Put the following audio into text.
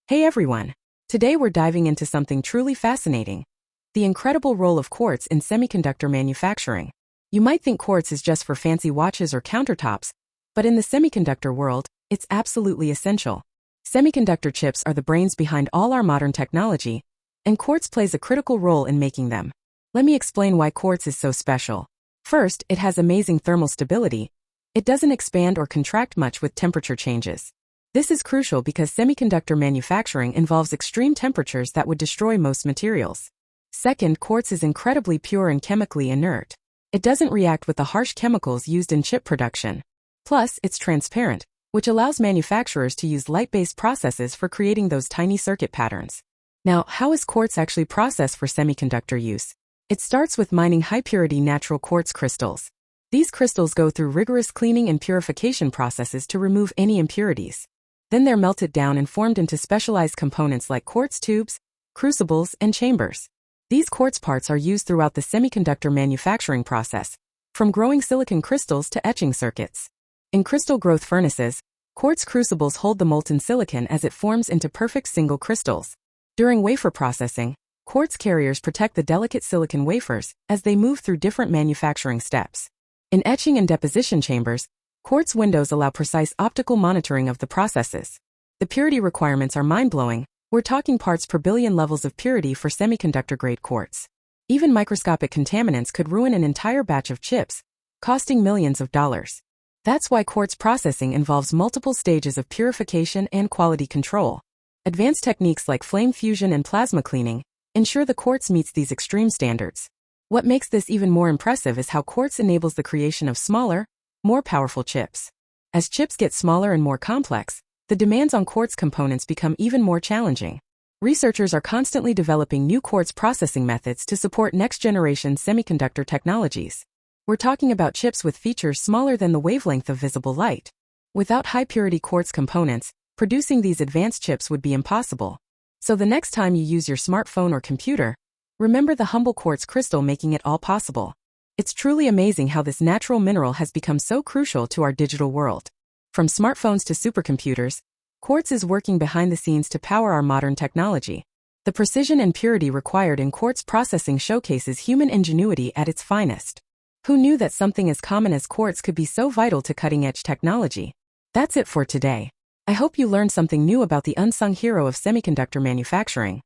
Hey everyone! Today we're diving into something truly fascinating: the incredible role of quartz in semiconductor manufacturing. You might think quartz is just for fancy watches or countertops, but in the semiconductor world, it's absolutely essential. Semiconductor chips are the brains behind all our modern technology, and quartz plays a critical role in making them. Let me explain why quartz is so special. First, it has amazing thermal stability. It doesn't expand or contract much with temperature changes. This is crucial because semiconductor manufacturing involves extreme temperatures that would destroy most materials. Second, quartz is incredibly pure and chemically inert. It doesn't react with the harsh chemicals used in chip production. Plus, it's transparent, which allows manufacturers to use light-based processes for creating those tiny circuit patterns. Now, how is quartz actually processed for semiconductor use? It starts with mining high-purity natural quartz crystals. These crystals go through rigorous cleaning and purification processes to remove any impurities. Then they're melted down and formed into specialized components like quartz tubes, crucibles, and chambers. These quartz parts are used throughout the semiconductor manufacturing process, from growing silicon crystals to etching circuits. In crystal growth furnaces, quartz crucibles hold the molten silicon as it forms into perfect single crystals. During wafer processing, quartz carriers protect the delicate silicon wafers as they move through different manufacturing steps. In etching and deposition chambers, quartz windows allow precise optical monitoring of the processes. The purity requirements are mind-blowing. We're talking parts per billion levels of purity for semiconductor-grade quartz. Even microscopic contaminants could ruin an entire batch of chips, costing millions of dollars. That's why quartz processing involves multiple stages of purification and quality control. Advanced techniques like flame fusion and plasma cleaning ensure the quartz meets these extreme standards. What makes this even more impressive is how quartz enables the creation of smaller, more powerful chips. As chips get smaller and more complex, the demands on quartz components become even more challenging. Researchers are constantly developing new quartz processing methods to support next-generation semiconductor technologies. We're talking about chips with features smaller than the wavelength of visible light. Without high-purity quartz components, producing these advanced chips would be impossible. So the next time you use your smartphone or computer, remember the humble quartz crystal making it all possible. It's truly amazing how this natural mineral has become so crucial to our digital world. From smartphones to supercomputers, quartz is working behind the scenes to power our modern technology. The precision and purity required in quartz processing showcases human ingenuity at its finest. Who knew that something as common as quartz could be so vital to cutting-edge technology? That's it for today. I hope you learned something new about the unsung hero of semiconductor manufacturing.